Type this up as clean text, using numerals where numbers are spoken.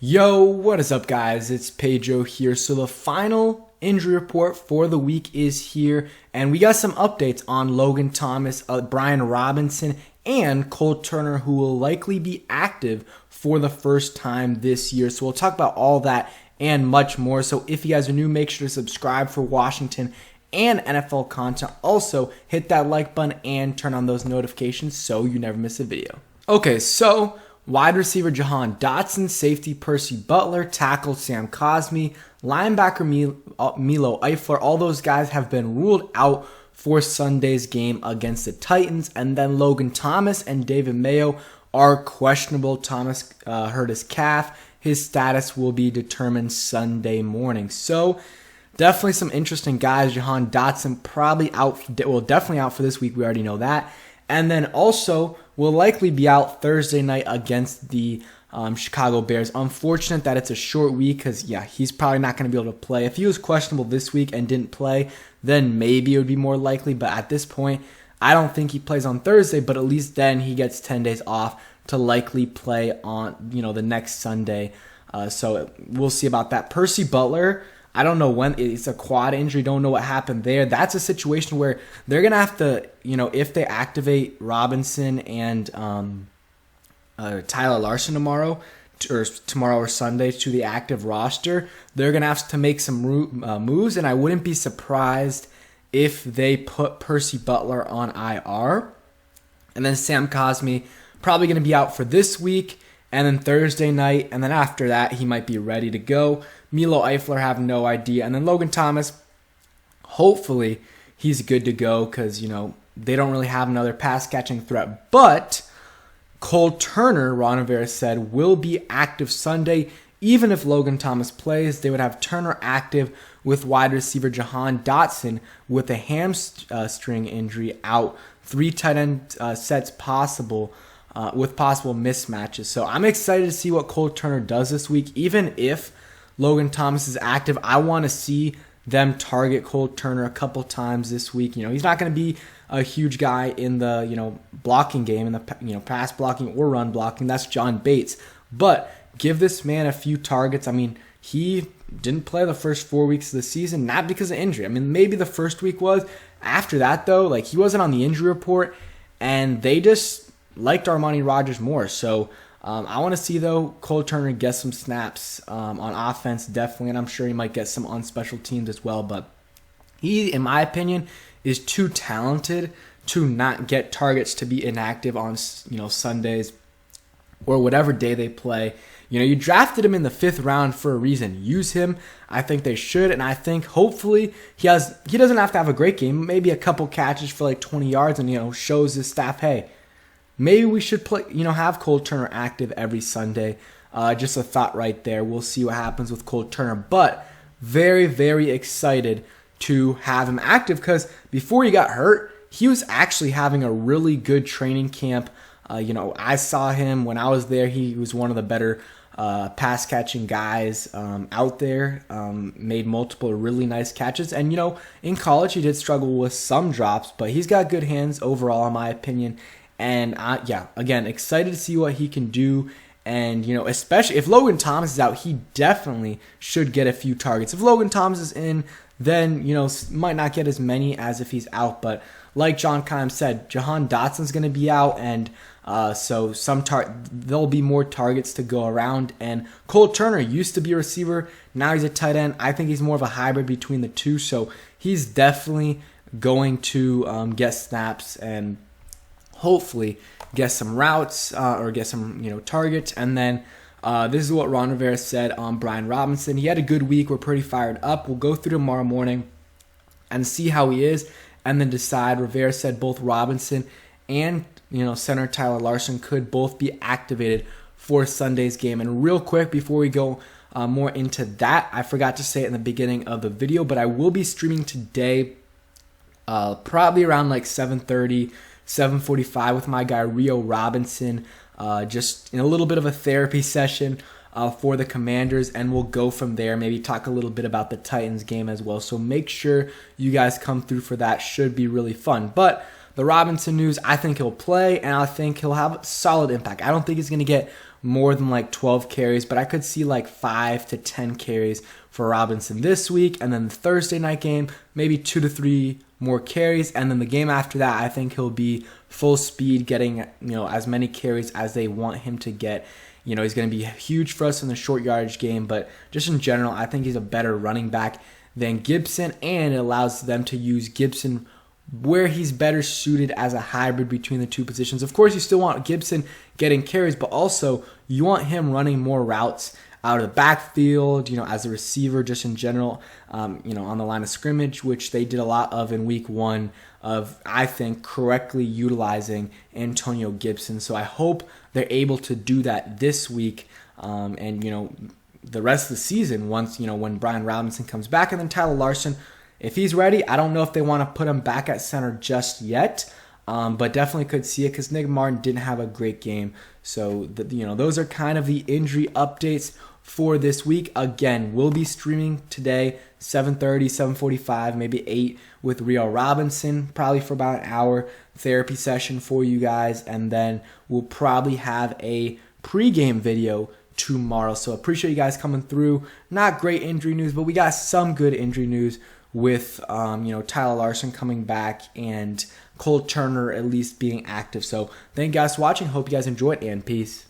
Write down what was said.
Yo, what is up guys? It's Pedro here. So the final injury report for the week is here, and we got some updates on Logan Thomas, Brian Robinson, and Cole Turner, who will likely be active for the first time this year. So we'll talk about all that and much more. So if you guys are new, make sure to subscribe for Washington and NFL content. Also, hit that like button and turn on those notifications so you never miss a video. Okay, so wide receiver Jahan Dotson, safety Percy Butler, tackle Sam Cosmi, linebacker Milo Eifler. All those guys have been ruled out for Sunday's game against the Titans. And then Logan Thomas and David Mayo are questionable. Thomas hurt his calf. His status will be determined Sunday morning. So definitely some interesting guys. Jahan Dotson probably out, well, definitely out for this week. We already know that. And then also will likely be out Thursday night against the Chicago Bears. Unfortunate that it's a short week because, yeah, he's probably not going to be able to play. If he was questionable this week and didn't play, then maybe it would be more likely. But at this point, I don't think he plays on Thursday, but at least then he gets 10 days off to likely play on, the next Sunday. So we'll see about that. Percy Butler, I don't know when. It's a quad injury. Don't know what happened there. That's a situation where they're going to have to, if they activate Robinson and Tyler Larson tomorrow or Sunday to the active roster, they're going to have to make some moves, and I wouldn't be surprised if they put Percy Butler on IR. And then Sam Cosmi, probably going to be out for this week, and then Thursday night, and then after that, he might be ready to go. Milo Eifler, have no idea. And then Logan Thomas, hopefully he's good to go because, they don't really have another pass-catching threat. But Cole Turner, Ron Rivera said, will be active Sunday. Even if Logan Thomas plays, they would have Turner active with wide receiver Jahan Dotson with a hamstring injury out. 3 tight end sets possible. With possible mismatches. So I'm excited to see what Cole Turner does this week. Even if Logan Thomas is active, I want to see them target Cole Turner a couple times this week. He's not going to be a huge guy in the, blocking game, in the, pass blocking or run blocking. That's John Bates. But give this man a few targets. I mean, he didn't play the first 4 weeks of the season, not because of injury. I mean, maybe the first week was. After that, though, he wasn't on the injury report, and they just liked Armani Rogers more. So I want to see, though, Cole Turner get some snaps on offense, definitely, and I'm sure he might get some on special teams as well. But he, in my opinion, is too talented to not get targets to be inactive on Sundays or whatever day they play. You drafted him in the 5th round for a reason. Use him. I think they should, and I think hopefully he doesn't have to have a great game. Maybe a couple catches for 20 yards and shows his staff, hey, maybe we should play, have Cole Turner active every Sunday. Just a thought right there. We'll see what happens with Cole Turner. But very, very excited to have him active because before he got hurt, he was actually having a really good training camp. I saw him when I was there. He was one of the better pass-catching guys out there. Made multiple really nice catches. And, in college, he did struggle with some drops, but he's got good hands overall, in my opinion. And again, excited to see what he can do. And, especially if Logan Thomas is out, he definitely should get a few targets. If Logan Thomas is in, then, might not get as many as if he's out. But like John Keim said, Jahan Dotson's going to be out. And so there'll be more targets to go around. And Cole Turner used to be a receiver. Now he's a tight end. I think he's more of a hybrid between the two. So he's definitely going to get snaps and hopefully get some routes or get some targets. And then this is what Ron Rivera said on Brian Robinson. He had a good week. We're pretty fired up. We'll go through tomorrow morning and see how he is and then decide. Rivera said both Robinson and center Tyler Larson could both be activated for Sunday's game. And real quick before we go more into that, I forgot to say it in the beginning of the video, but I will be streaming today probably around 7:30, 7:45 with my guy Rio Robinson, just in a little bit of a therapy session for the Commanders, and we'll go from there. Maybe talk a little bit about the Titans game as well. So make sure you guys come through for that. Should be really fun. But the Robinson news, I think he'll play, and I think he'll have solid impact. I don't think he's going to get more than like 12 carries, but I could see like 5 to 10 carries for Robinson this week. And then the Thursday night game, maybe 2 to 3 more carries. And then the game after that, I think he'll be full speed, getting, as many carries as they want him to get. He's going to be huge for us in the short yardage game, but just in general, I think he's a better running back than Gibson, and it allows them to use Gibson where he's better suited as a hybrid between the two positions. Of course, you still want Gibson getting carries, but also you want him running more routes out of the backfield, as a receiver, just in general, on the line of scrimmage, which they did a lot of in week 1 of, I think, correctly utilizing Antonio Gibson. So I hope they're able to do that this week, and the rest of the season once, when Brian Robinson comes back. And then Tyler Larsen, if he's ready, I don't know if they want to put him back at center just yet, but definitely could see it because Nick Martin didn't have a great game. So, those are kind of the injury updates for this week. Again, we'll be streaming today, 7:30, 7:45, maybe 8 with Rio Robinson, probably for about an hour therapy session for you guys. And then we'll probably have a pregame video tomorrow. So appreciate you guys coming through. Not great injury news, but we got some good injury news with Tyler Larsen coming back and Cole Turner at least being active. So thank you guys for watching. Hope you guys enjoyed, and peace.